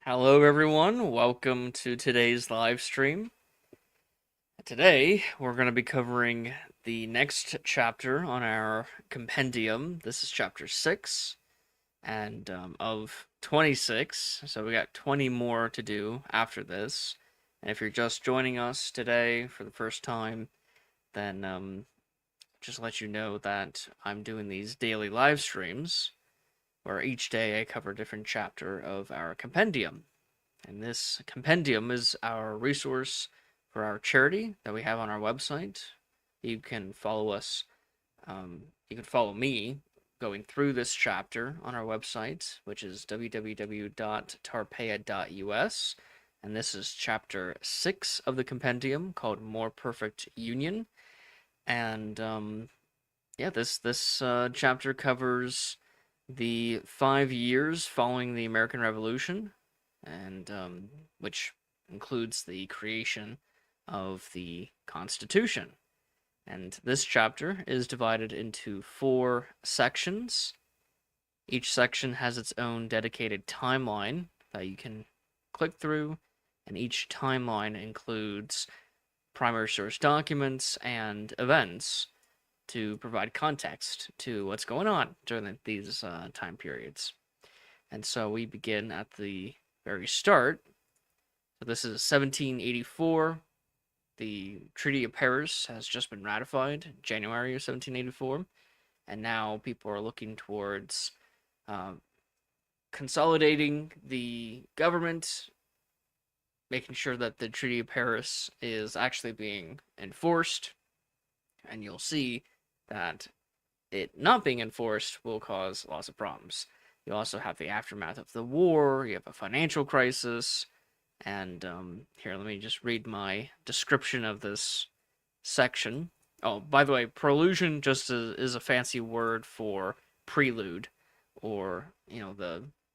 Hello, everyone. Welcome to today's live stream. Today, we're going to be covering the next chapter on our compendium. This is chapter 6 and of 26. So we got 20 more to do after this. And if you're just joining us today for the first time, then just let you know that I'm doing these daily live streams where each day I cover a different chapter of our compendium. And this compendium is our resource for our charity that we have on our website. You can follow us, you can follow me going through this chapter on our website, which is www.tarpeia.us. And this is chapter 6 of the compendium called More Perfect Union. And yeah, this chapter covers the 5 years following the American Revolution, and which includes the creation of the Constitution. And this chapter is divided into 4 sections. Each section has its own dedicated timeline that you can click through, and each timeline includes primary source documents and events to provide context to what's going on during these time periods. And so we begin at the very start. So this is 1784. The Treaty of Paris has just been ratified in January of 1784, and now people are looking towards consolidating the government, making sure that the Treaty of Paris is actually being enforced, and you'll see that it not being enforced will cause lots of problems. You also have the aftermath of the war, you have a financial crisis, and here, let me just read my description of this section. Oh, by the way, prolusion just is a fancy word for prelude, or,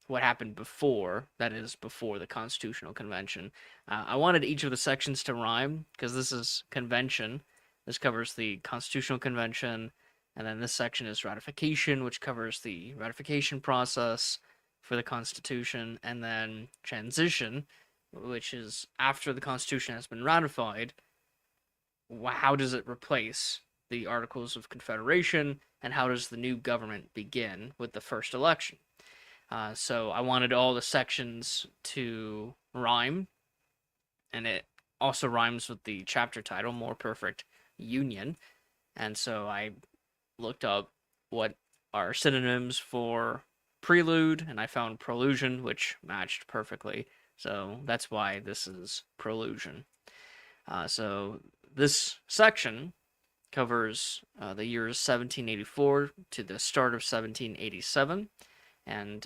what happened before, that is, before the Constitutional Convention. I wanted each of the sections to rhyme, because this is convention. This covers the Constitutional Convention, and then this section is ratification, which covers the ratification process for the Constitution, and then transition, which is after the Constitution has been ratified, how does it replace the Articles of Confederation, and how does the new government begin with the first election? So I wanted all the sections to rhyme, and it also rhymes with the chapter title, More Perfect Union. And so I looked up what are synonyms for prelude, and I found prolusion, which matched perfectly. So that's why this is prolusion. So this section covers the years 1784 to the start of 1787, and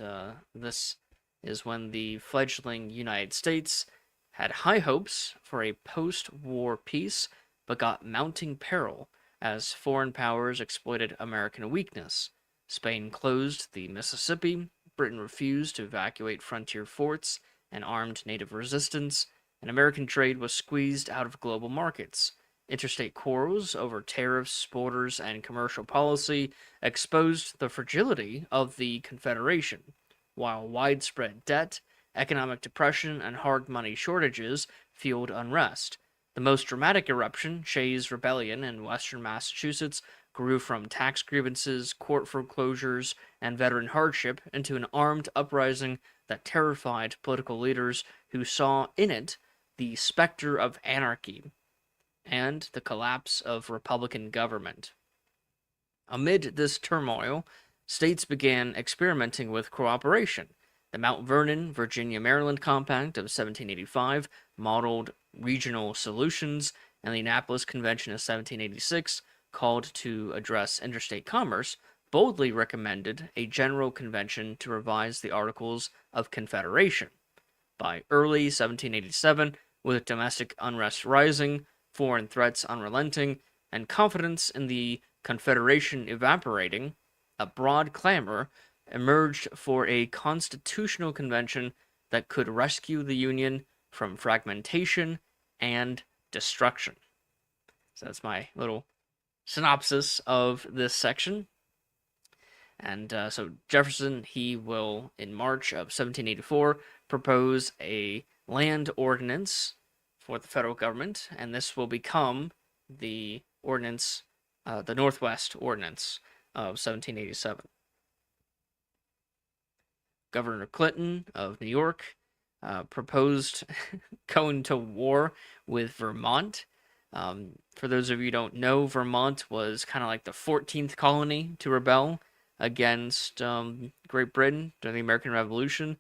this is when the fledgling United States had high hopes for a post-war peace, but got mounting peril as foreign powers exploited American weakness. Spain closed the Mississippi, Britain refused to evacuate frontier forts and armed native resistance, and American trade was squeezed out of global markets. Interstate quarrels over tariffs, borders, and commercial policy exposed the fragility of the Confederation, while widespread debt, economic depression, and hard money shortages fueled unrest. The most dramatic eruption, Shays' Rebellion in western Massachusetts, grew from tax grievances, court foreclosures, and veteran hardship into an armed uprising that terrified political leaders who saw in it the specter of anarchy and the collapse of Republican government. Amid this turmoil, states began experimenting with cooperation. The Mount Vernon, Virginia-Maryland Compact of 1785 modeled regional solutions, and the Annapolis Convention of 1786 called to address interstate commerce, boldly recommended a general convention to revise the Articles of Confederation. By early 1787, with domestic unrest rising, foreign threats unrelenting, and confidence in the Confederation evaporating, a broad clamor emerged for a constitutional convention that could rescue the Union from fragmentation and destruction. So that's my little synopsis of this section. And so Jefferson, he will, in March of 1784, propose a land ordinance for the federal government, and this will become the ordinance, the Northwest Ordinance of 1787. Governor Clinton of New York proposed going to war with Vermont. For those of you who don't know, Vermont was kind of like the 14th colony to rebel against Great Britain during the American Revolution.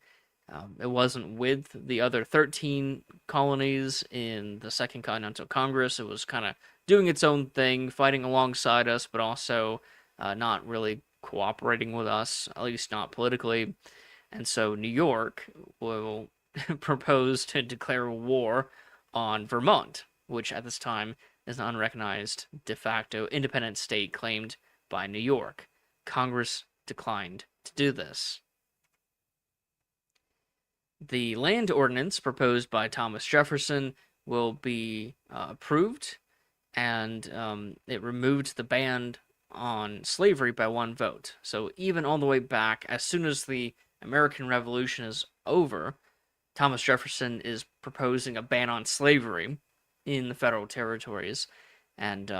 It wasn't with the other 13 colonies in the Second Continental Congress. It was kind of doing its own thing, fighting alongside us, but also not really cooperating with us, at least not politically. And so New York will propose to declare war on Vermont, which at this time is an unrecognized de facto independent state claimed by New York. Congress declined to do this. The land ordinance proposed by Thomas Jefferson will be approved, and it removed the ban on slavery by one vote. So even all the way back, as soon as the American Revolution is over, Thomas Jefferson is proposing a ban on slavery in the federal territories. And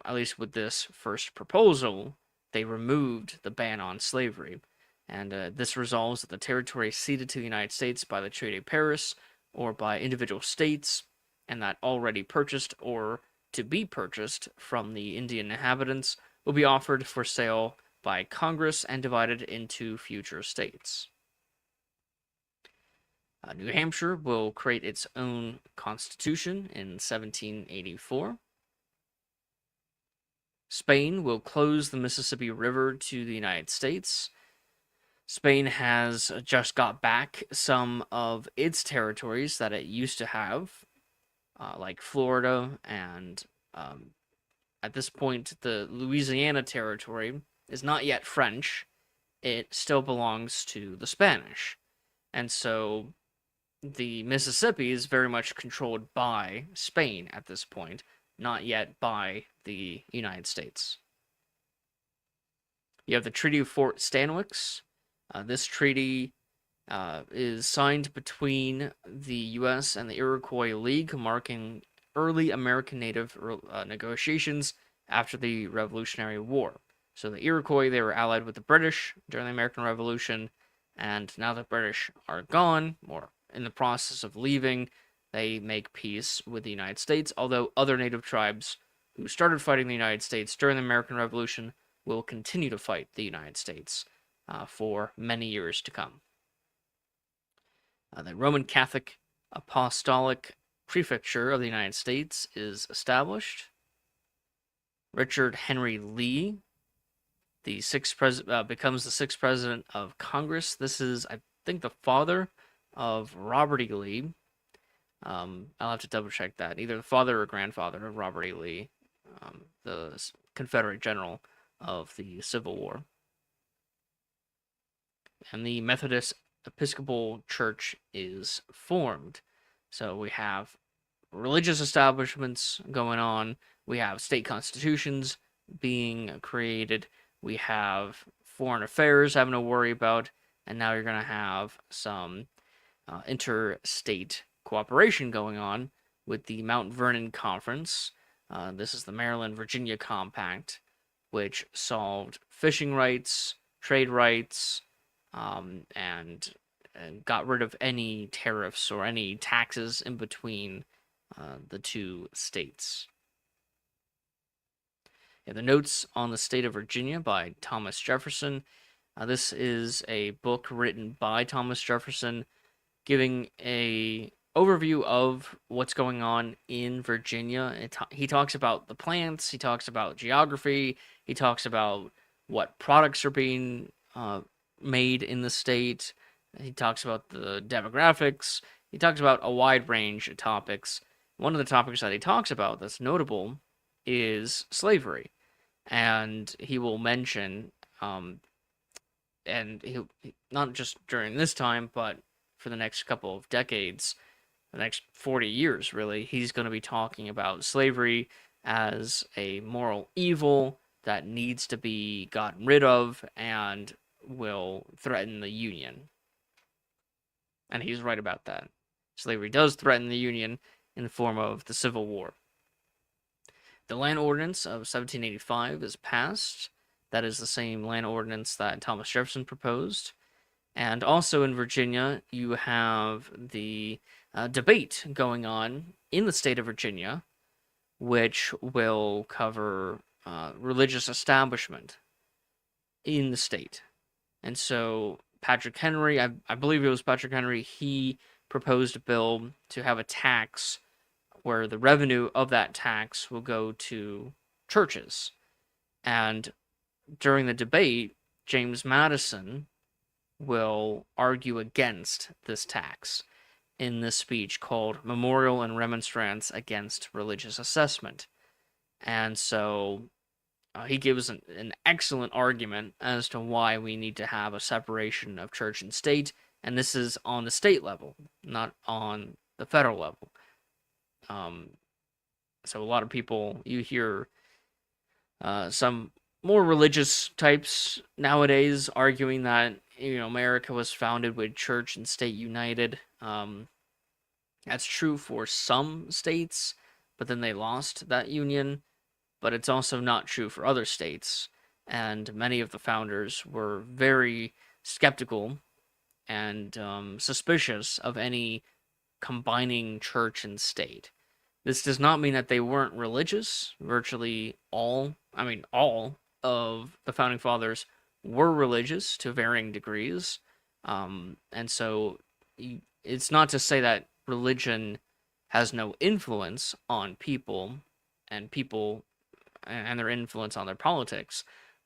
at least with this first proposal, they removed the ban on slavery. And this resolves that the territory ceded to the United States by the Treaty of Paris or by individual states, and that already purchased or to be purchased from the Indian inhabitants will be offered for sale by Congress and divided into future states. New Hampshire will create its own constitution in 1784. Spain will close the Mississippi River to the United States. Spain has just got back some of its territories that it used to have, like Florida, and at this point, the Louisiana territory is not yet French. It still belongs to the Spanish. And so the Mississippi is very much controlled by Spain at this point, not yet by the United States. You have the Treaty of Fort Stanwix. This treaty is signed between the U.S. and the Iroquois League, marking early American Native negotiations after the Revolutionary War. So the Iroquois, they were allied with the British during the American Revolution, and now the British are gone, or in the process of leaving, they make peace with the United States, although other Native tribes who started fighting the United States during the American Revolution will continue to fight the United States for many years to come. The Roman Catholic Apostolic Prefecture of the United States is established. Richard Henry Lee, the becomes the sixth president of Congress. This is, I think, the father of Robert E. Lee. I'll have to double check that. Either the father or grandfather of Robert E. Lee, the Confederate general of the Civil War. And the Methodist Episcopal Church is formed. So we have religious establishments going on. We have state constitutions being created. We have foreign affairs having to worry about. And now you're going to have some interstate cooperation going on with the Mount Vernon Conference. This is the Maryland-Virginia Compact, which solved fishing rights, trade rights, and got rid of any tariffs or any taxes in between the two states. Yeah, the Notes on the State of Virginia by Thomas Jefferson. This is a book written by Thomas Jefferson giving a overview of what's going on in Virginia. He talks about the plants, he talks about geography, he talks about what products are being made in the state, he talks about the demographics, he talks about a wide range of topics. One of the topics that he talks about that's notable is slavery, and he will mention, and he not just during this time, but for the next couple of decades, the next 40 years, really, he's going to be talking about slavery as a moral evil that needs to be gotten rid of and will threaten the Union. And he's right about that. Slavery does threaten the Union in the form of the Civil War. The Land Ordinance of 1785 is passed. That is the same land ordinance that Thomas Jefferson proposed. And also in Virginia, you have the debate going on in the state of Virginia, which will cover religious establishment in the state. And so Patrick Henry, I believe it was Patrick Henry, he proposed a bill to have a tax where the revenue of that tax will go to churches. And during the debate, James Madison will argue against this tax in this speech called Memorial and Remonstrance Against Religious Assessment. And so he gives an excellent argument as to why we need to have a separation of church and state, and this is on the state level, not on the federal level. So a lot of people, you hear some more religious types nowadays arguing that America was founded with church and state united. That's true for some states, but then they lost that union. But it's also not true for other states, and many of the founders were very skeptical and suspicious of any combining church and state. This does not mean that they weren't religious. Virtually all of the founding fathers were religious to varying degrees. And so it's not to say that religion has no influence on people and their influence on their politics,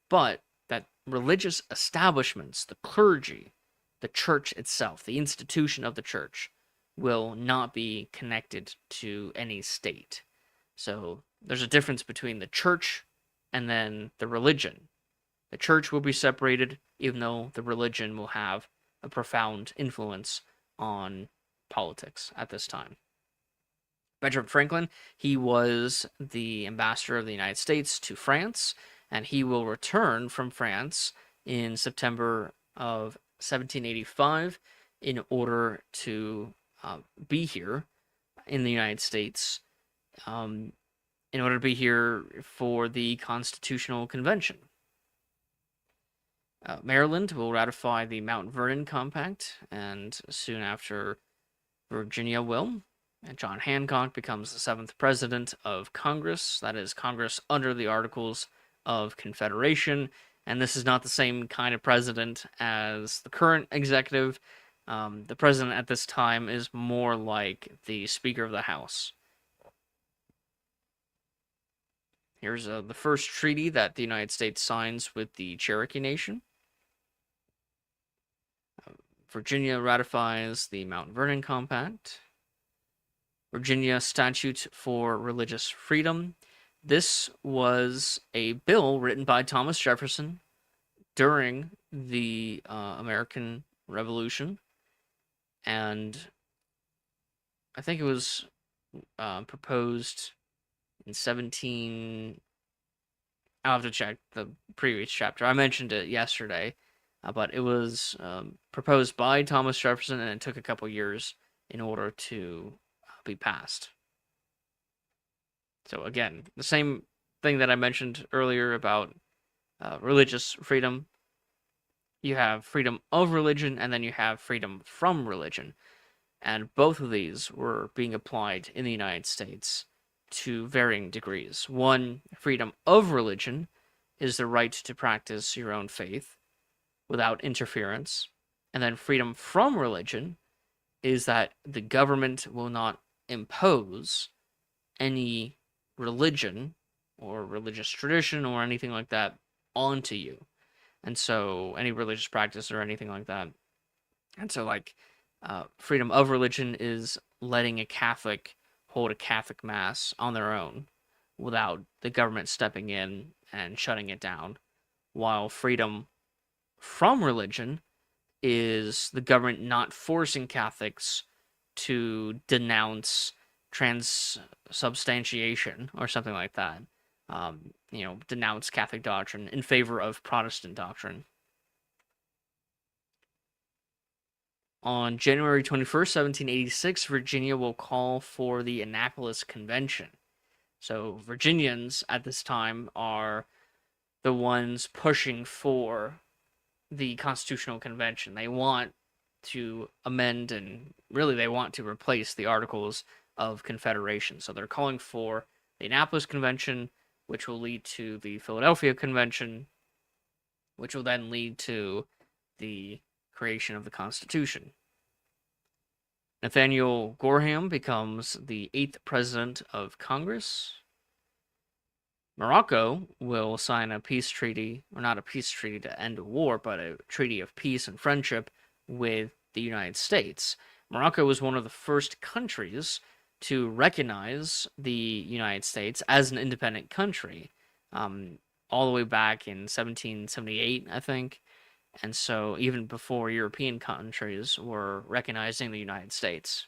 but that religious establishments, the clergy, the church itself, the institution of the church, will not be connected to any state. So there's a difference between the church and then the religion. The church will be separated, even though the religion will have a profound influence on politics at this time. Benjamin Franklin, he was the ambassador of the United States to France, and he will return from France in September of 1785 in order to be here in the United States, in order to be here for the Constitutional Convention. Maryland will ratify the Mount Vernon Compact, and soon after, Virginia will. And John Hancock becomes the 7th president of Congress. That is Congress under the Articles of Confederation. And this is not the same kind of president as the current executive. The president at this time is more like the Speaker of the House. Here's the first treaty that the United States signs with the Cherokee Nation. Virginia ratifies the Mount Vernon Compact. Virginia Statute for Religious Freedom. This was a bill written by Thomas Jefferson during the American Revolution, and I think it was proposed in 17... I'll have to check the previous chapter. I mentioned it yesterday, but it was proposed by Thomas Jefferson, and it took a couple years in order to be passed. So again, the same thing that I mentioned earlier about religious freedom. You have freedom of religion, and then you have freedom from religion. And both of these were being applied in the United States to varying degrees. One, freedom of religion, is the right to practice your own faith without interference. And then freedom from religion is that the government will not impose any religion or religious tradition or anything like that onto you. And so any religious practice or anything like that. And so freedom of religion is letting a Catholic hold a Catholic mass on their own without the government stepping in and shutting it down. While freedom from religion is the government not forcing Catholics to denounce transubstantiation or something like that. denounce Catholic doctrine in favor of Protestant doctrine. On January 21st, 1786, Virginia will call for the Annapolis Convention. So Virginians at this time are the ones pushing for the Constitutional Convention. They want to amend, and really they want to replace the Articles of Confederation. So they're calling for the Annapolis Convention, which will lead to the Philadelphia Convention, which will then lead to the creation of the Constitution. Nathaniel Gorham becomes the 8th President of Congress. Morocco will sign a peace treaty, or not a peace treaty to end a war, but a treaty of peace and friendship with the United States. Morocco was one of the first countries to recognize the United States as an independent country, all the way back in 1778, I think. And so even before European countries were recognizing the United States.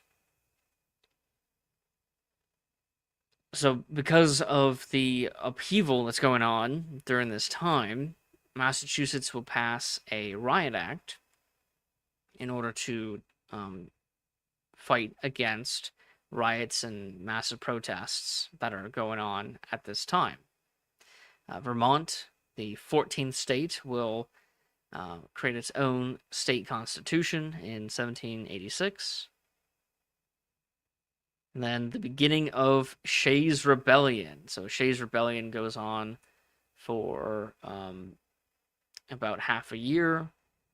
So because of the upheaval that's going on during this time, Massachusetts will pass a riot act in order to fight against riots and massive protests that are going on at this time. Vermont, the 14th state, will create its own state constitution in 1786. And then the beginning of Shays' Rebellion. So Shays' Rebellion goes on for about half a year,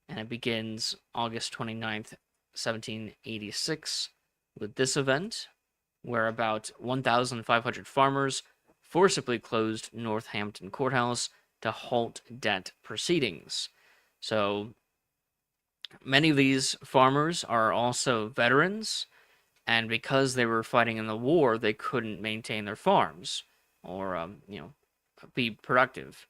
and it begins August 29th, 1786, with this event, where about 1,500 farmers forcibly closed Northampton Courthouse to halt debt proceedings. So many of these farmers are also veterans, and because they were fighting in the war, they couldn't maintain their farms or be productive.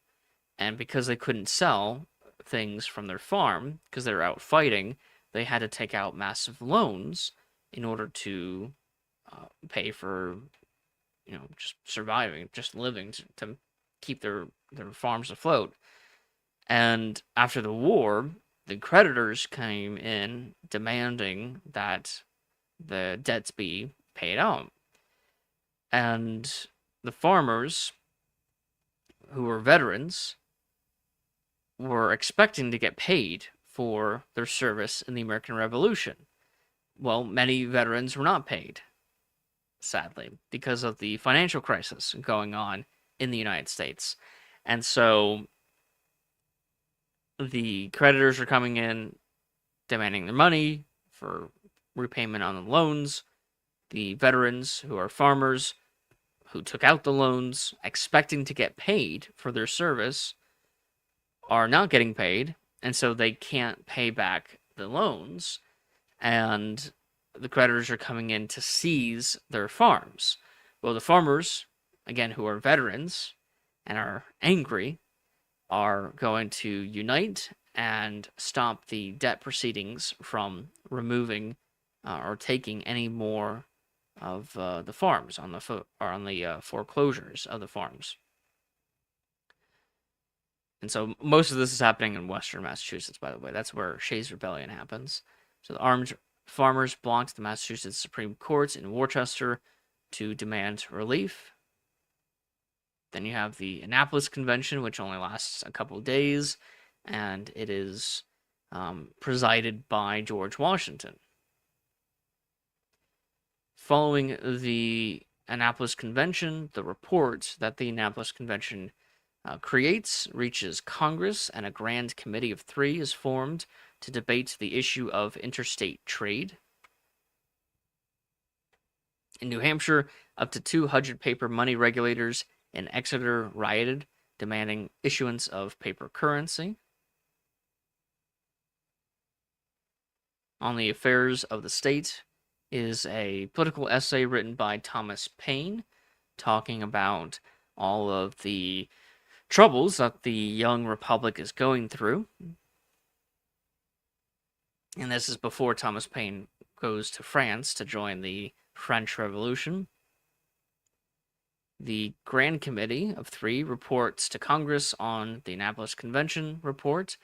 And because they couldn't sell things from their farm because they were out fighting, they had to take out massive loans in order to pay for just surviving, just living, to keep their farms afloat. And after the war, the creditors came in demanding that the debts be paid out. And the farmers, who were veterans, were expecting to get paid for their service in the American Revolution. Well, many veterans were not paid, sadly, because of the financial crisis going on in the United States. And so the creditors are coming in demanding their money for repayment on the loans. The veterans, who are farmers, who took out the loans expecting to get paid for their service, are not getting paid, and so they can't pay back the loans, and the creditors are coming in to seize their farms. Well, the farmers, again, who are veterans and are angry, are going to unite and stop the debt proceedings from removing or taking any more of the farms on the foreclosures of the farms. And so most of this is happening in western Massachusetts, by the way. That's where Shays' Rebellion happens. So the armed farmers blocked the Massachusetts Supreme Court in Worcester to demand relief. Then you have the Annapolis Convention, which only lasts a couple of days, and it is presided by George Washington. Following the Annapolis Convention, the report that the Annapolis Convention creates reaches Congress, and a Grand Committee of 3 is formed to debate the issue of interstate trade. In New Hampshire, up to 200 paper money regulators in Exeter rioted, demanding issuance of paper currency. On the Affairs of the State is a political essay written by Thomas Paine, talking about all of the troubles that the young republic is going through. And this is before Thomas Paine goes to France to join the French Revolution. The Grand Committee of Three reports to Congress on the Annapolis Convention report.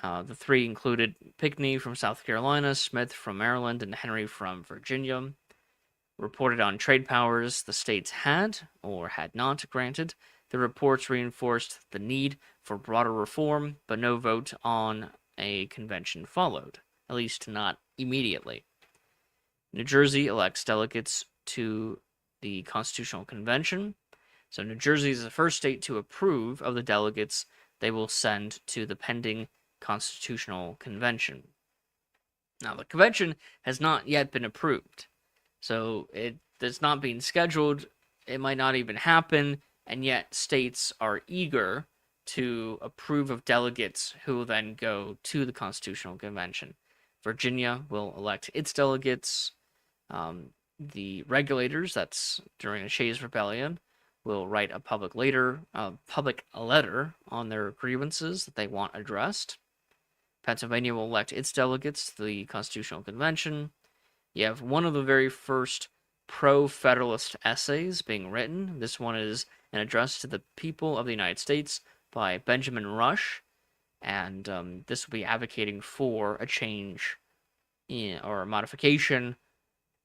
The three included Pinckney from South Carolina, Smith from Maryland, and Henry from Virginia. Reported on trade powers the states had or had not granted. The reports reinforced the need for broader reform, but no vote on a convention followed, at least not immediately. New Jersey elects delegates to the Constitutional Convention. So New Jersey is the first state to approve of the delegates they will send to the pending Constitutional Convention. Now, the convention has not yet been approved, so it's not being scheduled. It might not even happen, and yet states are eager to approve of delegates who will then go to the Constitutional Convention. Virginia will elect its delegates. The regulators, that's during the Shays Rebellion, will write a public letter on their grievances that they want addressed. Pennsylvania will elect its delegates to the Constitutional Convention. You have one of the very first pro-federalist essays being written. This one is an address to the people of the United States by Benjamin Rush, and this will be advocating for a change or a modification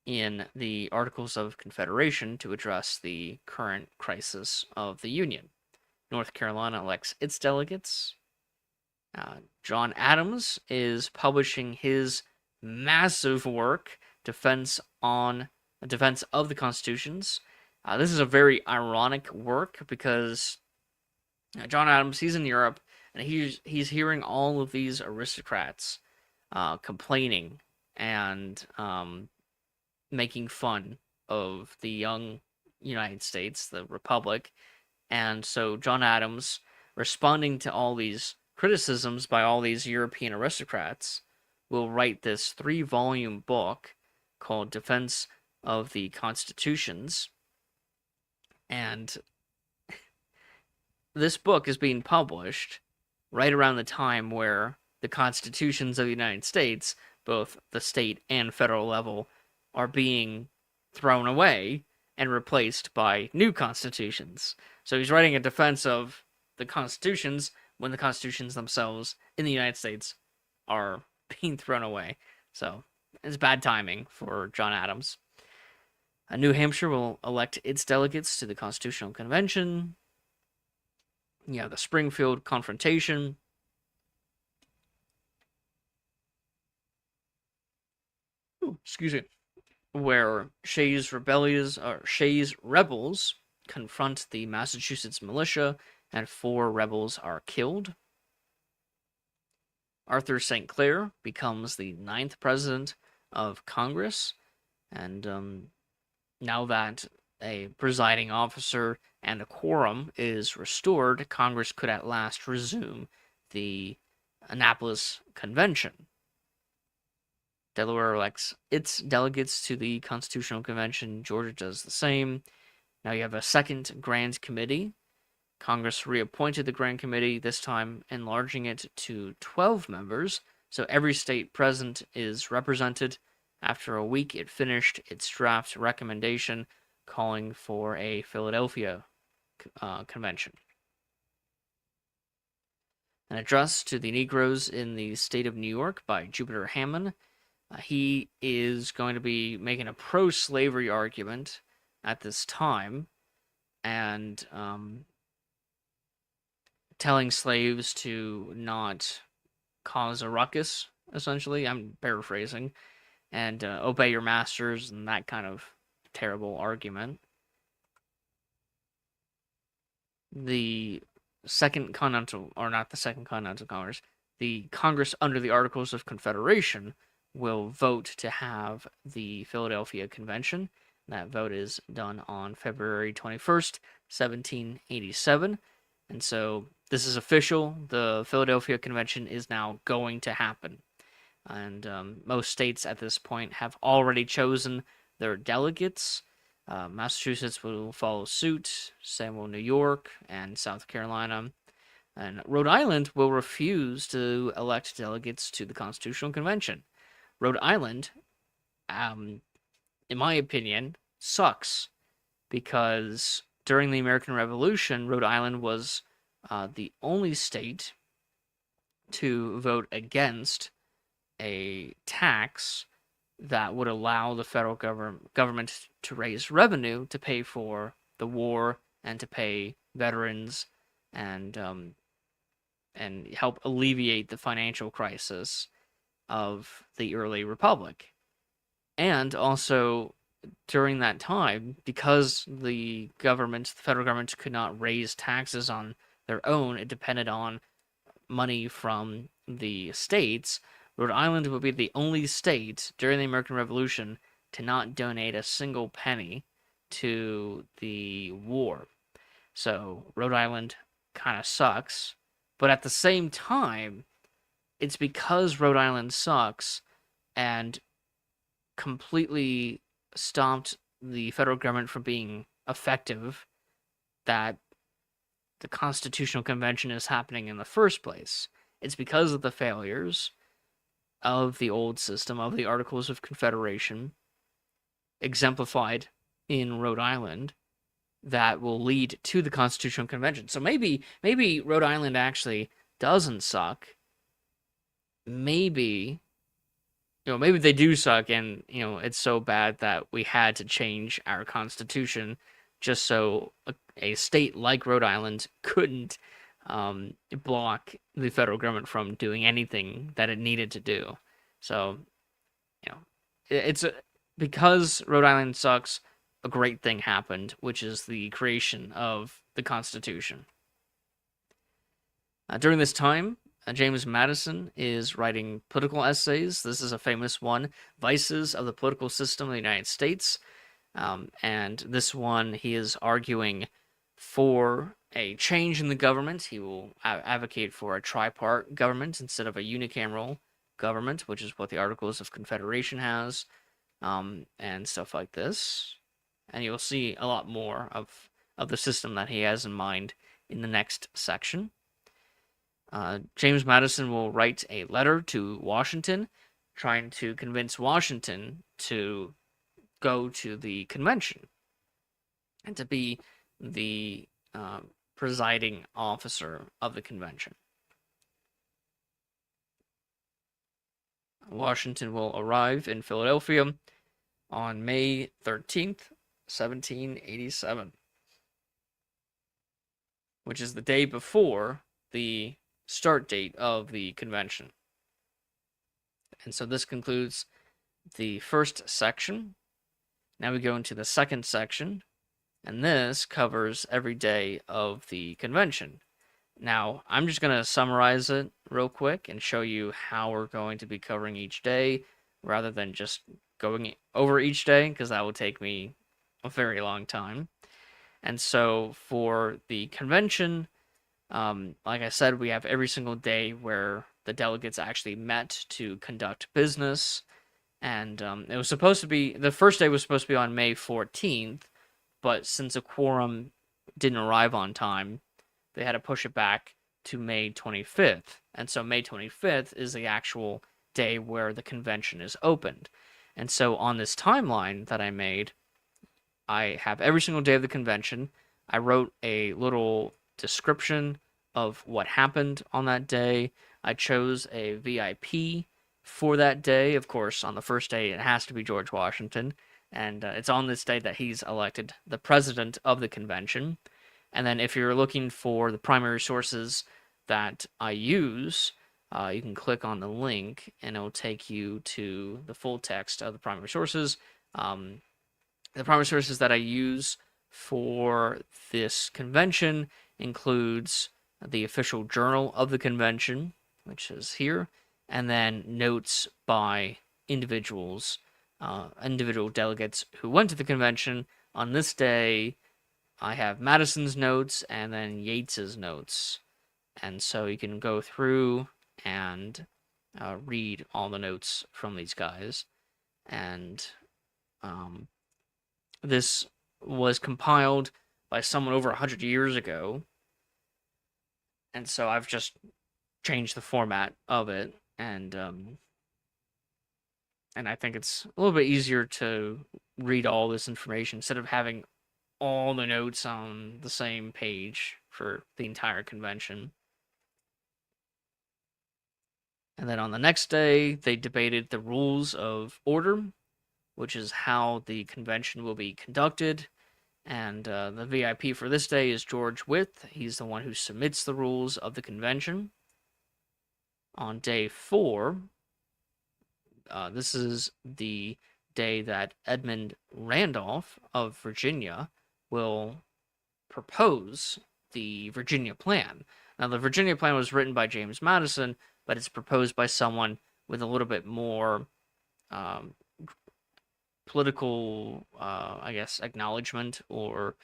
in the Articles of Confederation to address the current crisis of the Union. North Carolina elects its delegates. John Adams is publishing his massive work, Defense of the Constitutions. This is a very ironic work because John Adams, he's in Europe, and he's hearing all of these aristocrats complaining and making fun of the young United States, the Republic. And so John Adams, responding to all these criticisms by all these European aristocrats, will write this 3-volume book called Defense of the Constitutions. And this book is being published right around the time where the constitutions of the United States, both the state and federal level, are being thrown away and replaced by new constitutions. So he's writing a defense of the constitutions when the constitutions themselves in the United States are being thrown away. So it's bad timing for John Adams. New Hampshire will elect its delegates to the Constitutional Convention. You have the Springfield Confrontation. Excuse me. Where Shays rebels confront the Massachusetts militia, and 4 rebels are killed. Arthur St. Clair becomes the 9th president of Congress, and now that a presiding officer and a quorum is restored, Congress could at last resume the Annapolis Convention. Delaware elects its delegates to the Constitutional Convention. Georgia does the same. Now you have a second Grand Committee. Congress reappointed the Grand Committee, this time enlarging it to 12 members, so every state present is represented. After a week, it finished its draft recommendation calling for a Philadelphia convention. An address to the Negroes in the state of New York by Jupiter Hammond. He is going to be making a pro-slavery argument at this time, and telling slaves to not cause a ruckus, essentially. I'm paraphrasing. And obey your masters, and that kind of terrible argument. The Second Continental, or not the Second Continental Congress, the Congress under the Articles of Confederation will vote to have the Philadelphia Convention. That vote is done on February 21st, 1787. And so this is official. The Philadelphia Convention is now going to happen. And most states at this point have already chosen their delegates. Massachusetts will follow suit, same will New York and South Carolina. And Rhode Island will refuse to elect delegates to the Constitutional Convention. Rhode Island, in my opinion, sucks because during the American Revolution, Rhode Island was the only state to vote against a tax that would allow the federal government to raise revenue to pay for the war and to pay veterans and help alleviate the financial crisis of the early republic. And also during that time, because the federal government could not raise taxes on their own, it depended on money from the states. Rhode Island would be the only state during the American Revolution to not donate a single penny to the war. So Rhode Island kind of sucks. But at the same time, it's because Rhode Island sucks and completely stopped the federal government from being effective that the Constitutional Convention is happening in the first place. It's because of the failures of the old system, of the Articles of Confederation, exemplified in Rhode Island, that will lead to the Constitutional Convention. So maybe Rhode Island actually doesn't suck. Maybe maybe they do suck, and it's so bad that we had to change our constitution just so a state like Rhode Island couldn't block the federal government from doing anything that it needed to do. So, it's because Rhode Island sucks, a great thing happened, which is the creation of the Constitution. During this time, James Madison is writing political essays. This is a famous one, Vices of the Political System of the United States. And this one, he is arguing for a change in the government. He will advocate for a tripart government instead of a unicameral government, which is what the Articles of Confederation has, and stuff like this. And you'll see a lot more of the system that he has in mind in the next section. James Madison will write a letter to Washington, trying to convince Washington to go to the convention and to be the presiding officer of the convention. Washington will arrive in Philadelphia on May 13th, 1787, which is the day before the start date of the convention. And so this concludes the first section. Now we go into the second section, and this covers every day of the convention. Now, I'm just going to summarize it real quick and show you how we're going to be covering each day, rather than just going over each day, because that would take me a very long time. And so for the convention, like I said, we have every single day where the delegates actually met to conduct business. And it was supposed to be, the first day was supposed to be on May 14th, but since a quorum didn't arrive on time, they had to push it back to May 25th. And so May 25th is the actual day where the convention is opened. And so on this timeline that I made, I have every single day of the convention. I wrote a little description of what happened on that day. I chose a VIP for that day. Of course, on the first day, it has to be George Washington. And it's on this day that he's elected the president of the convention. And then if you're looking for the primary sources that I use, you can click on the link and it'll take you to the full text of the primary sources. The primary sources that I use for this convention includes the official journal of the convention, which is here, and then notes by individuals, individual delegates who went to the convention. On this day, I have Madison's notes and then Yates's notes. And so you can go through and read all the notes from these guys. And this was compiled by someone over 100 years ago. And so I've just changed the format of it. And I think it's a little bit easier to read all this information instead of having all the notes on the same page for the entire convention. And then on the next day, they debated the rules of order, which is how the convention will be conducted. And the VIP for this day is George Wythe. He's the one who submits the rules of the convention. On day 4, this is the day that Edmund Randolph of Virginia will propose the Virginia Plan. Now, the Virginia Plan was written by James Madison, but it's proposed by someone with a little bit more political, I guess, acknowledgement, or,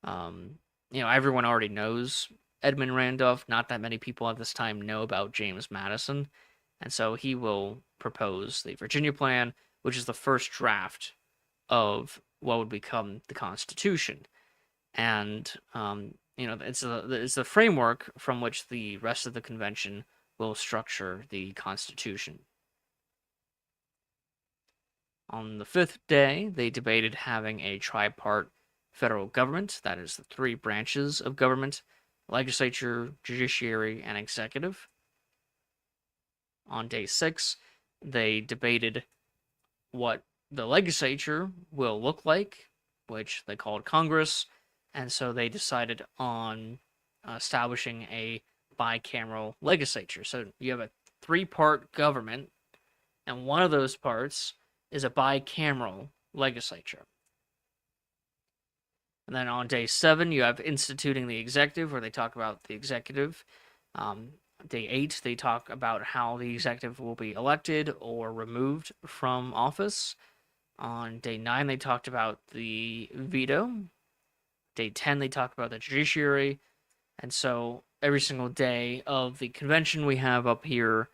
everyone already knows Edmund Randolph. Not that many people at this time know about James Madison. And so he will propose the Virginia Plan, which is the first draft of what would become the Constitution. And, it's the framework from which the rest of the convention will structure the Constitution. On the 5th day, they debated having a tripart federal government, that is the 3 branches of government: legislature, judiciary, and executive. On day 6, they debated what the legislature will look like, which they called Congress, and so they decided on establishing a bicameral legislature. So you have a 3-part government, and one of those parts is a bicameral legislature. And then on day 7, you have instituting the executive, where they talk about the executive. Day 8, they talk about how the executive will be elected or removed from office. On day 9, they talked about the veto. Day 10, they talk about the judiciary. And so every single day of the convention we have up here,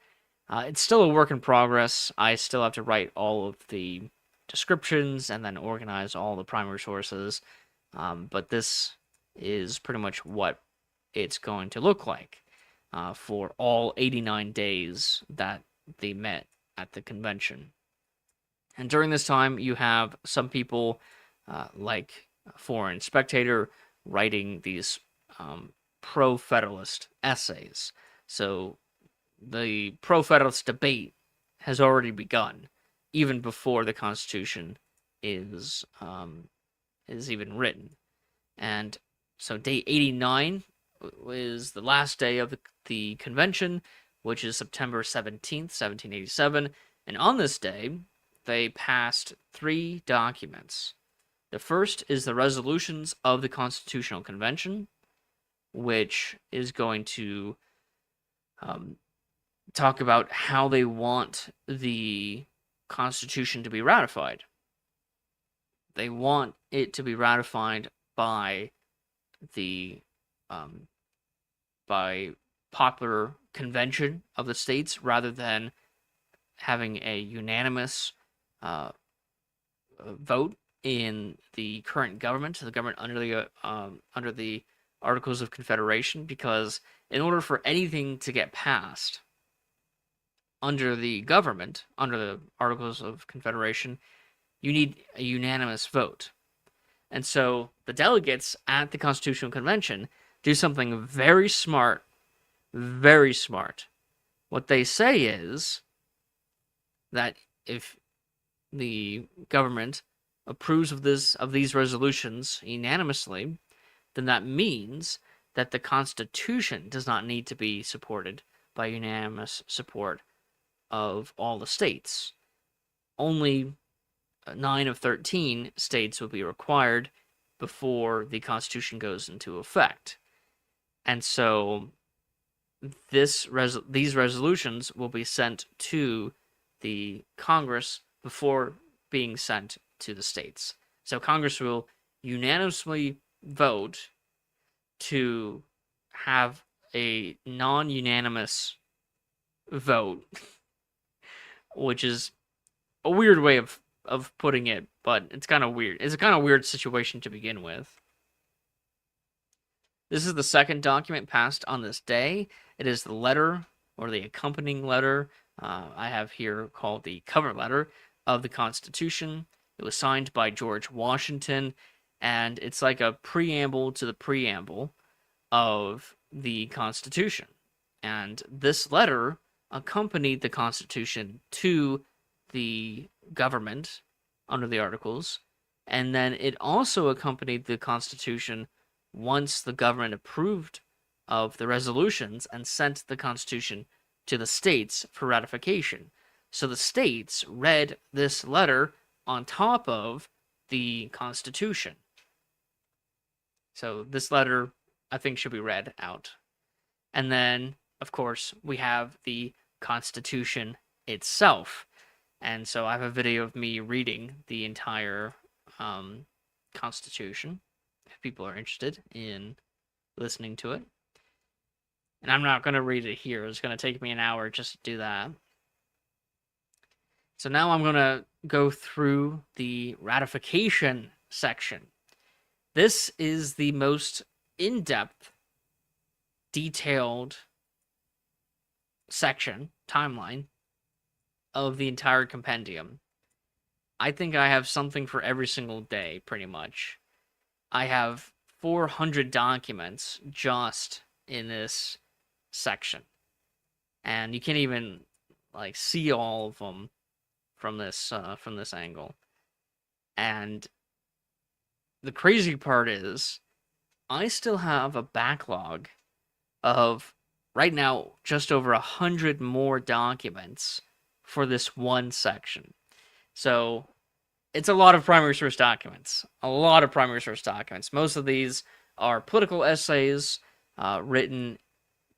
it's still a work in progress. I still have to write all of the descriptions and then organize all the primary sources. But this is pretty much what it's going to look like for all 89 days that they met at the convention. And during this time, you have some people like Foreign Spectator writing these pro-Federalist essays. So the pro-Federalist debate has already begun, even before the Constitution is even written. And so day 89 is the last day of the convention, which is September 17th, 1787. And on this day, they passed 3 documents. The first is the resolutions of the Constitutional Convention, which is going to talk about how they want the Constitution to be ratified. They want it to be ratified by the by popular convention of the states, rather than having a unanimous vote in the current government, the government under the Articles of Confederation. Because in order for anything to get passed under the government, under the Articles of Confederation, you need a unanimous vote. And so the delegates at the Constitutional Convention do something very smart, very smart. What they say is that if the government approves of these resolutions unanimously, then that means that the Constitution does not need to be supported by unanimous support of all the states. Only 9 of 13 states will be required before the Constitution goes into effect. And so these resolutions will be sent to the Congress before being sent to the states. So Congress will unanimously vote to have a non-unanimous vote, which is a weird way of putting it, but it's kind of weird. It's a kind of weird situation to begin with. This is the second document passed on this day. It is the letter, or the accompanying letter, I have here called the cover letter of the Constitution. It was signed by George Washington, and it's like a preamble to the preamble of the Constitution. And this letter accompanied the Constitution to the government under the Articles, and then it also accompanied the Constitution once the government approved of the resolutions and sent the Constitution to the states for ratification. So the states read this letter on top of the Constitution. So this letter, I think, should be read out. And then, of course, we have the Constitution itself. And so I have a video of me reading the entire Constitution, if people are interested in listening to it. And I'm not going to read it here. It's going to take me an hour just to do that. So now I'm going to go through the ratification section. This is the most in-depth, detailed section, timeline, of the entire compendium. I think I have something for every single day, pretty much. I have 400 documents just in this section. And you can't even see all of them from this angle. And the crazy part is I still have a backlog of right now just over 100 more documents for this one section. So it's a lot of primary source documents. Most of these are political essays written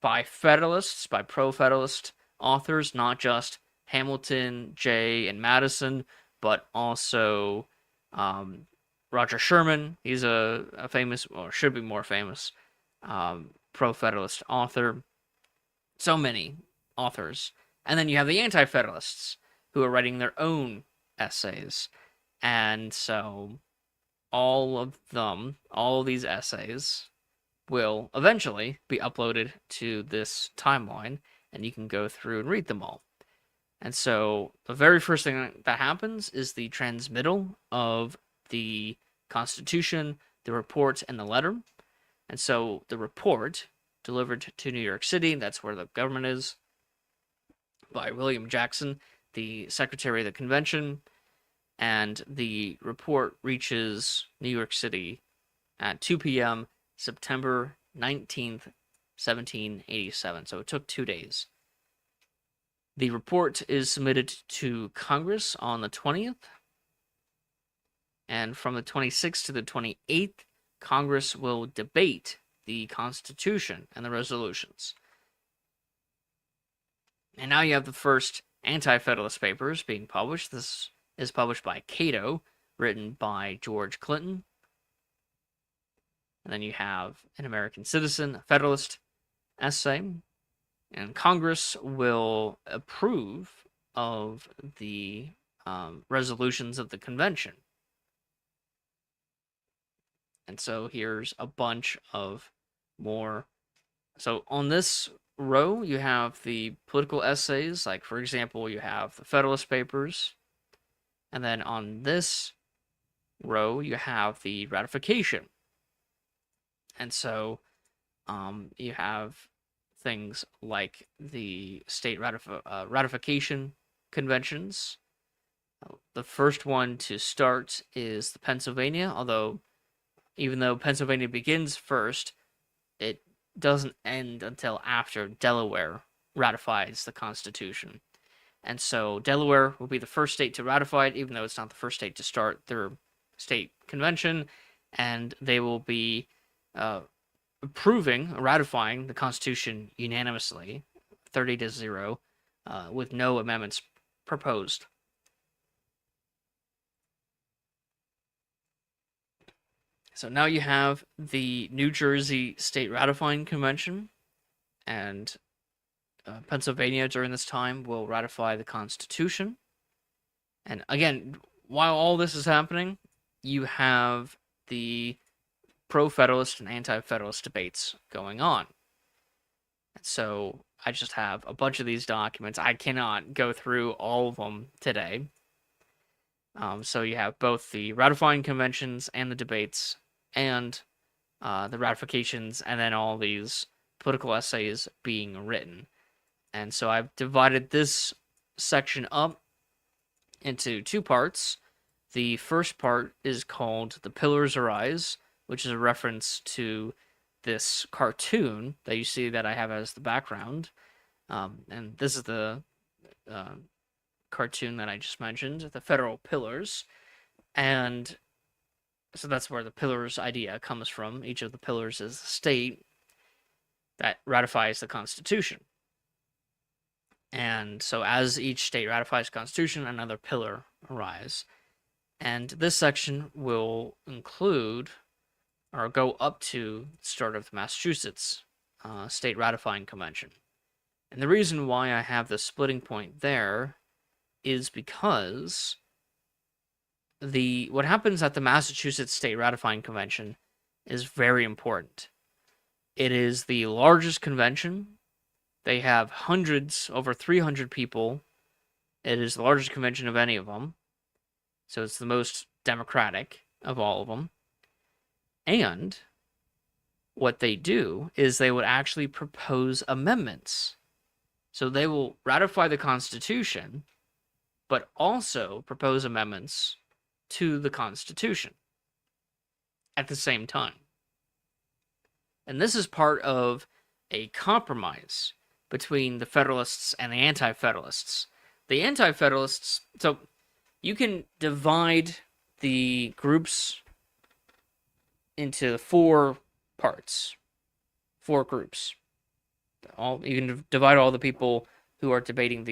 by Federalists, by pro-Federalist authors, not just Hamilton, Jay, and Madison, but also Roger Sherman. He's a famous, or should be more famous, pro-Federalist author. So many authors. And then you have the anti-Federalists, who are writing their own essays. And so all of these essays will eventually be uploaded to this timeline, and you can go through and read them all. And so the very first thing that happens is the transmittal of the Constitution, the report, and the letter. And so the report delivered to New York City, that's where the government is, by William Jackson, the Secretary of the Convention, and the report reaches New York City at 2 p.m. September 19th, 1787. So it took 2 days. The report is submitted to Congress on the 20th, and from the 26th to the 28th, Congress will debate the Constitution and the resolutions. And now you have the first anti-Federalist papers being published. This is published by Cato, written by George Clinton. And then you have An American Citizen, a Federalist essay. And Congress will approve of the resolutions of the convention. And so here's a bunch of more. So on this row, you have the political essays. Like, for example, you have the Federalist Papers. And then on this row, you have the ratification. And so you have things like the state ratification conventions. The first one to start is the Pennsylvania, although even though Pennsylvania begins first, it doesn't end until after Delaware ratifies the Constitution. And so Delaware will be the first state to ratify it, even though it's not the first state to start their state convention, and they will be ratifying the Constitution unanimously, 30-0, with no amendments proposed. So now you have the New Jersey State Ratifying Convention, and Pennsylvania during this time will ratify the Constitution. And again, while all this is happening, you have the pro-Federalist and anti-Federalist debates going on. And so I just have a bunch of these documents. I cannot go through all of them today. So you have both the ratifying conventions and the debates, and the ratifications, and then all these political essays being written. And so I've divided this section up into two parts. The first part is called The Pillars Arise, which is a reference to this cartoon that you see that I have as the background. And this is the uh, cartoon that I just mentioned, the federal pillars. And so that's where the pillars idea comes from. Each of the pillars is a state that ratifies the Constitution. And so as each state ratifies the Constitution, another pillar arises. And this section will include or go up to the start of the Massachusetts state ratifying convention. And the reason why I have the splitting point there is because what happens at the Massachusetts state ratifying convention is very important. It is the largest convention. They have hundreds, over 300 people. It is the largest convention of any of them. So it's the most democratic of all of them. And what they do is they would actually propose amendments. So they will ratify the Constitution, but also propose amendments to the Constitution at the same time. And this is part of a compromise between the Federalists and the Anti-Federalists. The Anti-Federalists, so you can divide the groups into four parts, four groups. You can divide all the people who are debating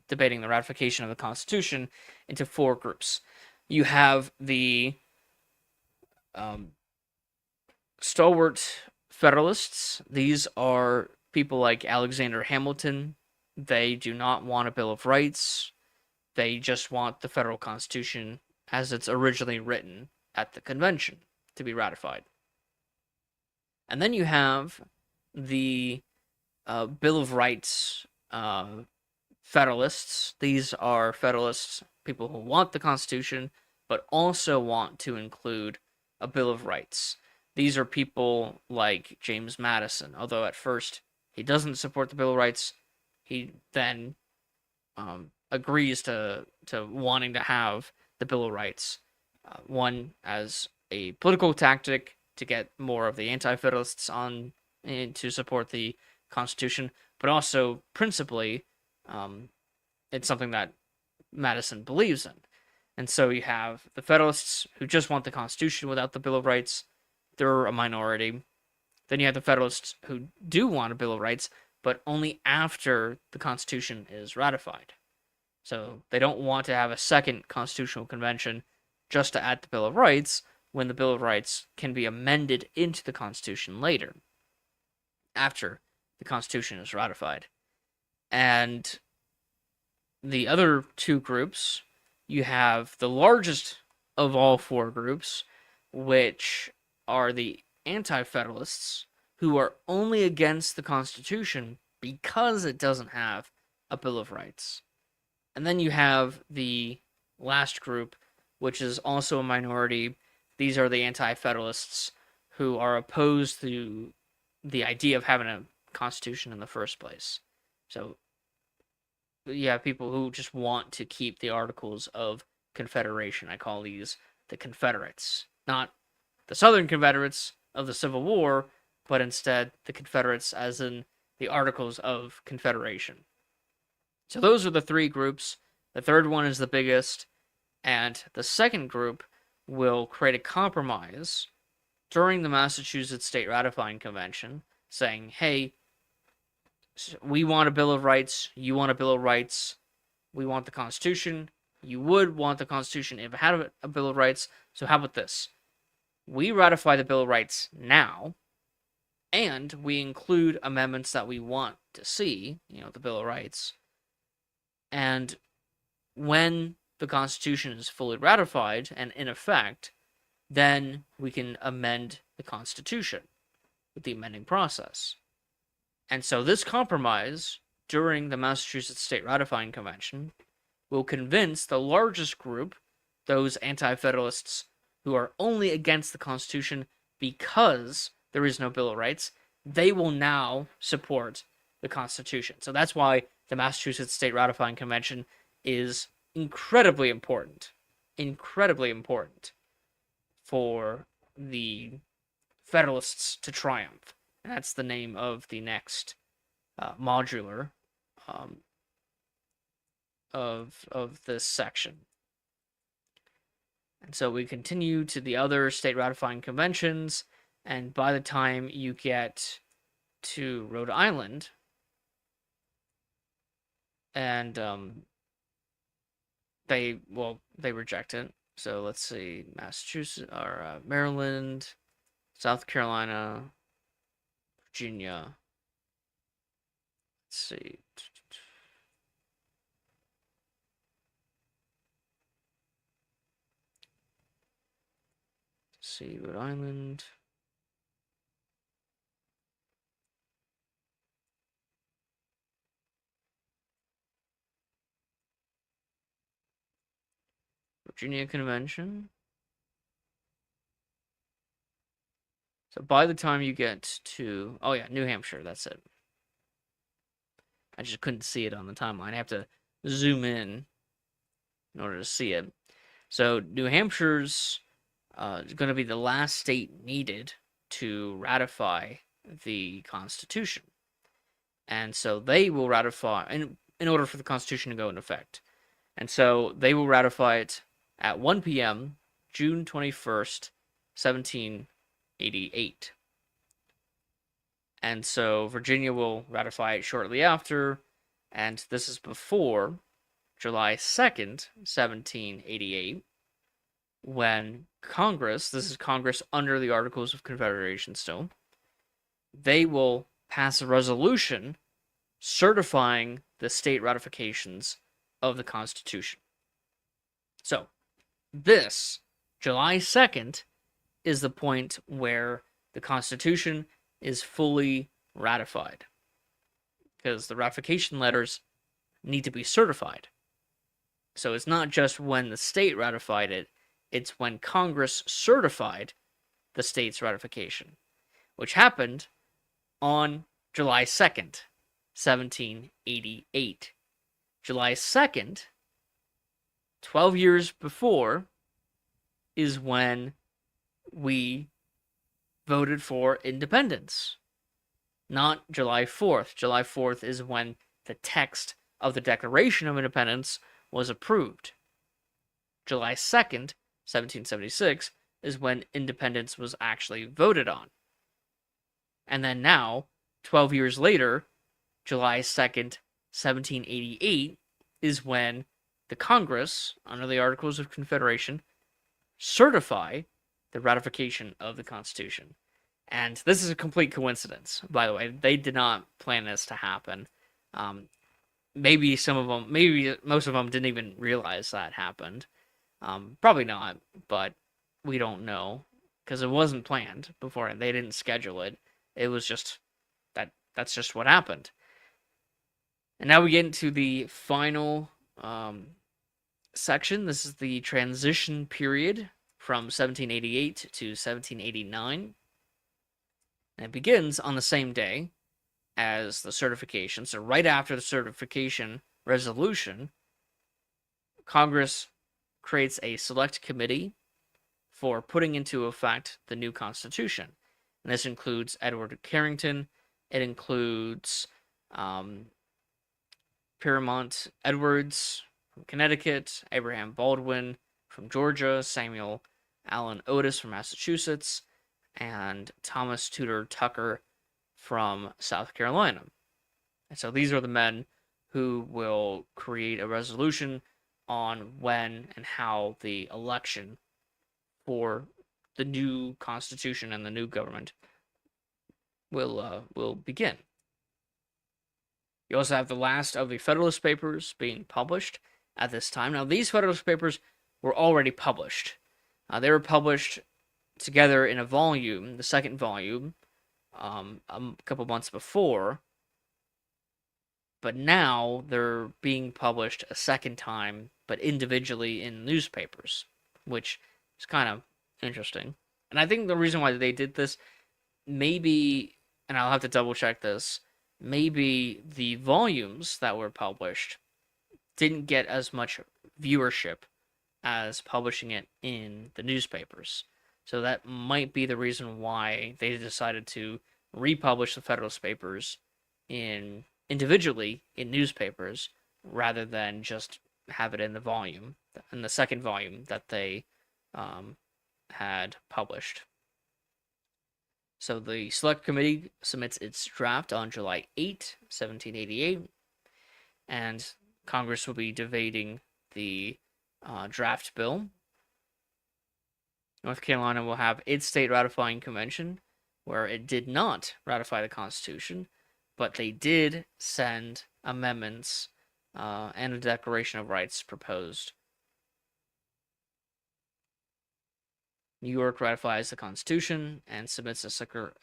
debating the ratification of the Constitution into four groups. You have the stalwart Federalists. These are people like Alexander Hamilton. They do not want a Bill of Rights. They just want the federal Constitution as it's originally written at the convention to be ratified. And then you have the Bill of Rights Federalists. These are Federalists, people who want the Constitution, but also want to include a Bill of Rights. These are people like James Madison, although at first he doesn't support the Bill of Rights. He then agrees to wanting to have the Bill of Rights, one as a political tactic to get more of the Anti-Federalists on to support the Constitution, but also principally, it's something that Madison believes in. And so you have the Federalists who just want the Constitution without the Bill of Rights. They're a minority. Then you have the Federalists who do want a Bill of Rights, but only after the Constitution is ratified. So they don't want to have a second constitutional convention just to add the Bill of Rights when the Bill of Rights can be amended into the Constitution later, after the Constitution is ratified. And the other two groups, you have the largest of all four groups, which are the Anti-Federalists, who are only against the Constitution because it doesn't have a Bill of Rights. And then you have the last group, which is also a minority. These are the Anti-Federalists who are opposed to the idea of having a Constitution in the first place. So you have people who just want to keep the Articles of Confederation. I call these the Confederates. Not the Southern Confederates of the Civil War, but instead the Confederates as in the Articles of Confederation. So those are the three groups. The third one is the biggest, and the second group will create a compromise during the Massachusetts State Ratifying Convention, saying, hey, we want a Bill of Rights, you want a Bill of Rights, we want the Constitution, you would want the Constitution if it had a Bill of Rights, so how about this? We ratify the Bill of Rights now, and we include amendments that we want to see, the Bill of Rights, and when the Constitution is fully ratified and in effect, then we can amend the Constitution with the amending process. And so this compromise during the Massachusetts State Ratifying Convention will convince the largest group, those anti-federalists who are only against the Constitution because there is no Bill of Rights, they will now support the Constitution. So that's why the Massachusetts State Ratifying Convention is incredibly important for the Federalists to triumph. And that's the name of the next modular of this section. And so we continue to the other state ratifying conventions, and by the time you get to Rhode Island, and they reject it. So let's see, Massachusetts or Maryland, South Carolina, Virginia. Let's see. Rhode Island. Virginia Convention. So by the time you get to, oh yeah, New Hampshire, that's it. I just couldn't see it on the timeline. I have to zoom in order to see it. So New Hampshire's going to be the last state needed to ratify the Constitution. And so they will ratify, in order for the Constitution to go into effect. And so they will ratify it at 1 p.m., June 21st, 1788. And so Virginia will ratify it shortly after, and this is before July 2nd, 1788, when Congress, this is Congress under the Articles of Confederation still, they will pass a resolution certifying the state ratifications of the Constitution. So, this, July 2nd, is the point where the Constitution is fully ratified, because the ratification letters need to be certified. So it's not just when the state ratified it, it's when Congress certified the state's ratification, which happened on July 2nd, 1788. July 2nd, 12 years before, is when we voted for independence. Not July 4th. July 4th is when the text of the Declaration of Independence was approved. July 2nd, 1776, is when independence was actually voted on. And then now, 12 years later, July 2nd, 1788, is when the Congress, under the Articles of Confederation, certify the ratification of the Constitution. And this is a complete coincidence, by the way. They did not plan this to happen. Maybe most of them didn't even realize that happened. Probably not, but we don't know, because it wasn't planned before. They didn't schedule it. It was just that's just what happened. And now we get into the final section. This is the transition period from 1788 to 1789. And it begins on the same day as the certification. So right after the certification resolution, Congress creates a select committee for putting into effect the new Constitution. And this includes Edward Carrington. It includes Piermont Edwards from Connecticut, Abraham Baldwin from Georgia, Samuel Allen Otis from Massachusetts, and Thomas Tudor Tucker from South Carolina. And so these are the men who will create a resolution on when and how the election for the new Constitution and the new government will begin. You also have the last of the Federalist Papers being published at this time. Now, these Federalist Papers were already published. They were published together in a volume, the second volume, a couple months before. but now they're being published a second time, but individually in newspapers, which is kind of interesting. And I think the reason why they did this, maybe, and I'll have to double check this, maybe the volumes that were published didn't get as much viewership as publishing it in the newspapers. So that might be the reason why they decided to republish the Federalist Papers in individually in newspapers rather than just have it in the second volume that they had published. So the Select Committee submits its draft on July 8, 1788, and Congress will be debating the draft bill. North Carolina will have its state ratifying convention, where it did not ratify the Constitution, but they did send amendments and a Declaration of Rights proposed. New York ratifies the Constitution and submits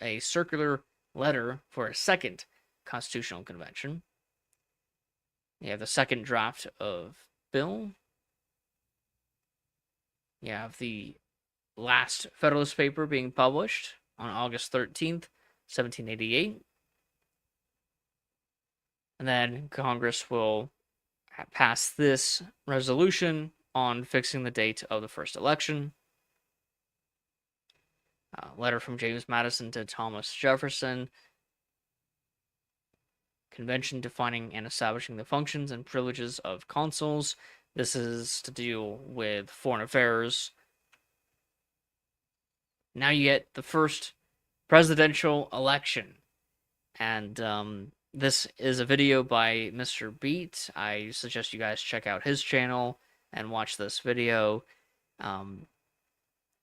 a circular letter for a second constitutional convention. You have the second draft of bill. You have the last Federalist paper being published on August 13th, 1788. And then Congress will pass this resolution on fixing the date of the first election. Letter from James Madison to Thomas Jefferson. Convention defining and establishing the functions and privileges of consuls. This is to deal with foreign affairs. Now you get the first presidential election. And this is a video by Mr. Beat. I suggest you guys check out his channel and watch this video.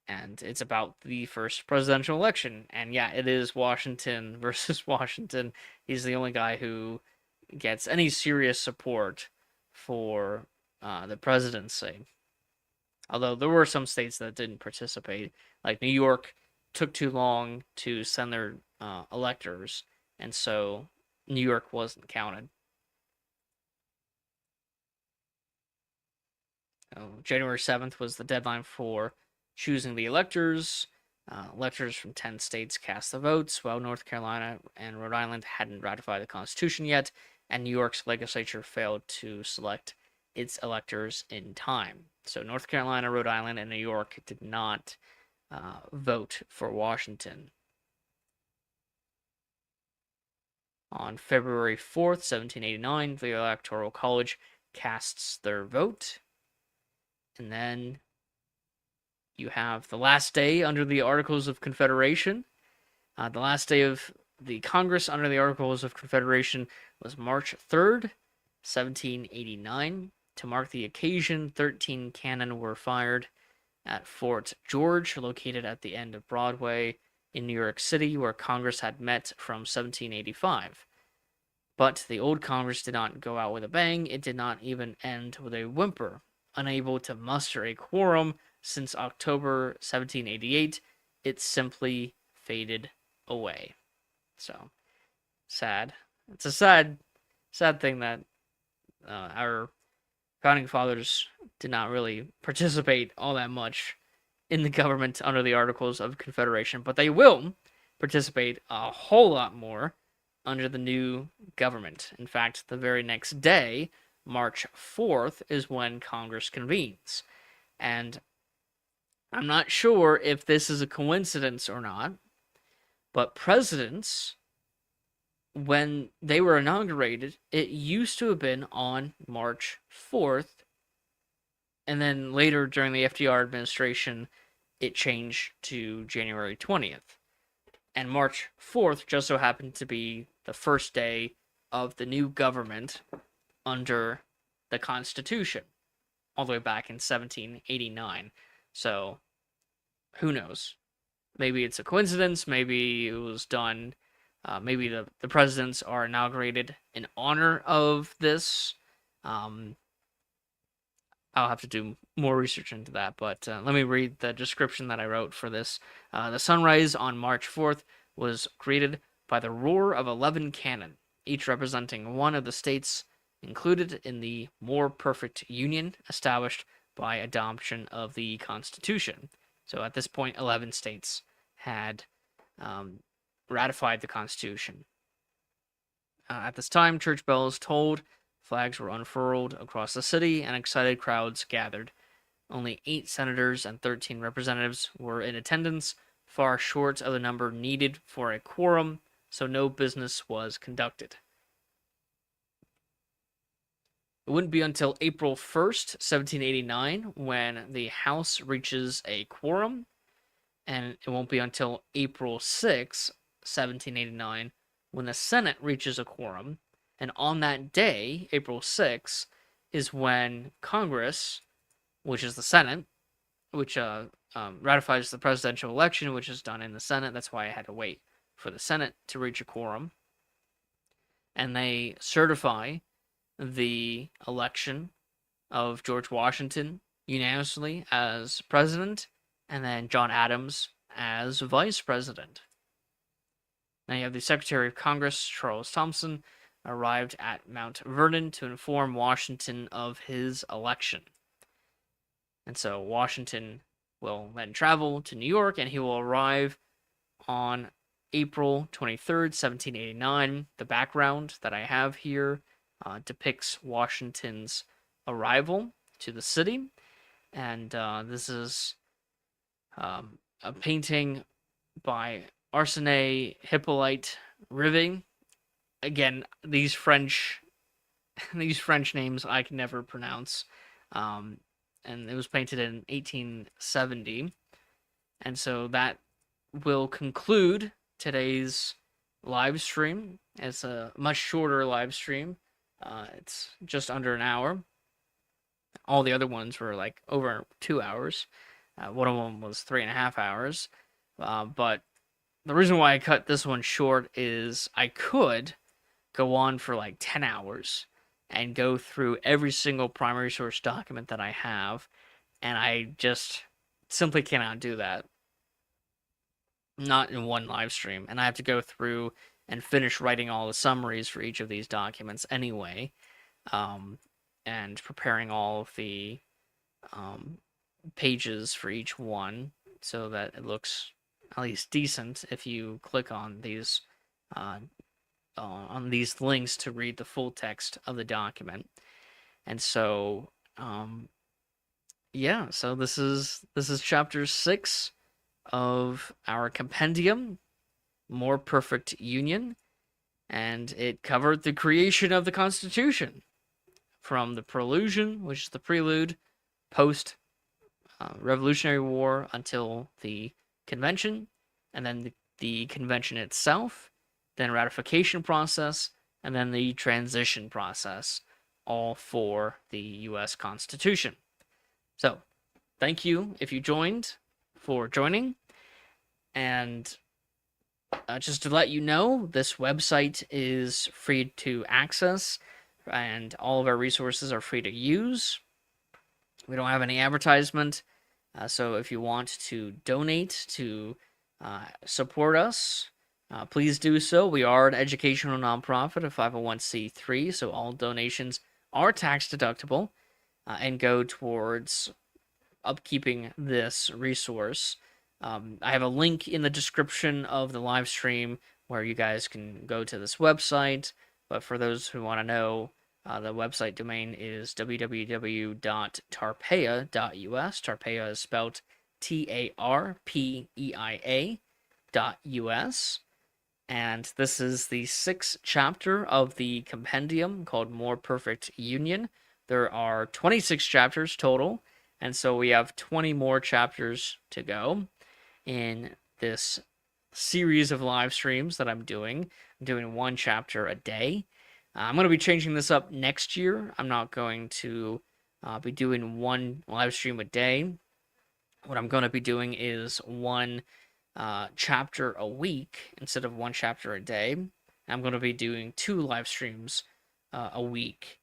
And it's about the first presidential election. And yeah, it is Washington versus Washington. He's the only guy who gets any serious support for the presidency. Although there were some states that didn't participate. Like New York took too long to send their electors, and so New York wasn't counted. January 7th was the deadline for choosing the electors. Electors from 10 states cast the votes, while North Carolina and Rhode Island hadn't ratified the Constitution yet, and New York's legislature failed to select its electors in time. So North Carolina, Rhode Island, and New York did not vote for Washington. On February 4th, 1789, the Electoral College casts their vote. And then you have the last day under the Articles of Confederation. The last day of the Congress under the Articles of Confederation was March 3rd, 1789. To mark the occasion, 13 cannon were fired at Fort George, located at the end of Broadway in New York City, where Congress had met from 1785. But the old Congress did not go out with a bang. It did not even end with a whimper. Unable to muster a quorum since October 1788, it simply faded away. So, sad. It's a sad thing that our founding fathers did not really participate all that much in the government under the Articles of Confederation, but they will participate a whole lot more under the new government. In fact, the very next day, March 4th, is when Congress convenes. And I'm not sure if this is a coincidence or not, but presidents, when they were inaugurated, it used to have been on March 4th, and then later during the FDR administration, it changed to January 20th. And March 4th just so happened to be the first day of the new government under the Constitution, all the way back in 1789. So, who knows? Maybe it's a coincidence, maybe it was done, maybe the presidents are inaugurated in honor of this. I'll have to do more research into that, but let me read the description that I wrote for this. The sunrise on March 4th was greeted by the roar of 11 cannon. each representing one of the states included in the more perfect union established by adoption of the Constitution. So at this point, 11 states had ratified the Constitution. At this time, church bells tolled, flags were unfurled across the city, and excited crowds gathered. Only 8 senators and 13 representatives were in attendance, far short of the number needed for a quorum, so no business was conducted. It wouldn't be until April 1st, 1789, when the House reaches a quorum, and it won't be until April 6, 1789, when the Senate reaches a quorum, and on that day, April 6, is when Congress, which is the Senate, which ratifies the presidential election, which is done in the Senate. That's why I had to wait for the Senate to reach a quorum. And they certify the election of George Washington unanimously as president, and then John Adams as vice president. Now you have the Secretary of Congress, Charles Thomson, arrived at Mount Vernon to inform Washington of his election. And so Washington will then travel to New York, and he will arrive on April 23rd, 1789. The background that I have here depicts Washington's arrival to the city, and this is a painting by Arsène Hippolyte Riving. Again, these French names I can never pronounce. And it was painted in 1870. And so that will conclude today's live stream. It's a much shorter live stream. It's just under an hour. All the other ones were like over 2 hours. One of them was 3.5 hours. But the reason why I cut this one short is I could go on for like 10 hours and go through every single primary source document that I have, and I just simply cannot do that. Not in one live stream, and I have to go through and finish writing all the summaries for each of these documents anyway, and preparing all of the pages for each one so that it looks at least decent if you click on these links to read the full text of the document. And so so this is chapter 6 of our compendium, More Perfect Union, and it covered the creation of the Constitution from the Prelusion, which is the prelude, post Revolutionary War, until the convention, and then the convention itself, then ratification process, and then the transition process, all for the U.S. Constitution. So, thank you if you joined for joining, and just to let you know, this website is free to access, and all of our resources are free to use. We don't have any advertisement, so if you want to donate to support us, please do so. We are an educational nonprofit, a 501c3, so all donations are tax deductible and go towards upkeeping this resource. I have a link in the description of the live stream where you guys can go to this website, but for those who want to know, the website domain is www.tarpeia.us. Tarpeia is spelled TARPEIA.us. And this is the 6th chapter of the compendium called More Perfect Union. There are 26 chapters total, and so we have 20 more chapters to go in this series of live streams that I'm doing. I'm doing one chapter a day. I'm going to be changing this up next year. I'm not going to be doing one live stream a day. What I'm going to be doing is one chapter a week instead of one chapter a day. I'm going to be doing 2 live streams a week.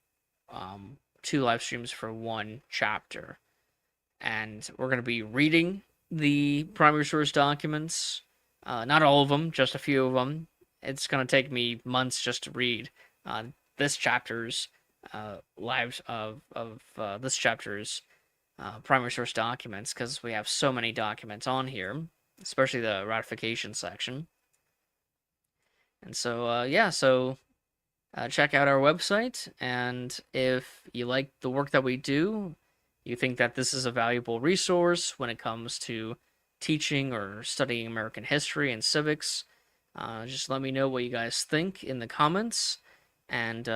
2 live streams for one chapter. And we're going to be reading the primary source documents. Not all of them, just a few of them. it's gonna take me months just to read this chapter's lives of this chapter's primary source documents, because we have so many documents on here, especially the ratification section. And so, yeah, so check out our website. And if you like the work that we do, you think that this is a valuable resource when it comes to teaching or studying American history and civics, just let me know what you guys think in the comments. And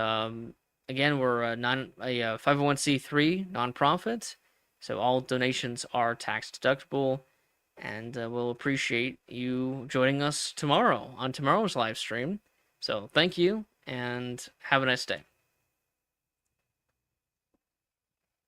again, we're a 501c3 nonprofit, so all donations are tax deductible. And we'll appreciate you joining us tomorrow on tomorrow's live stream. So thank you, and have a nice day.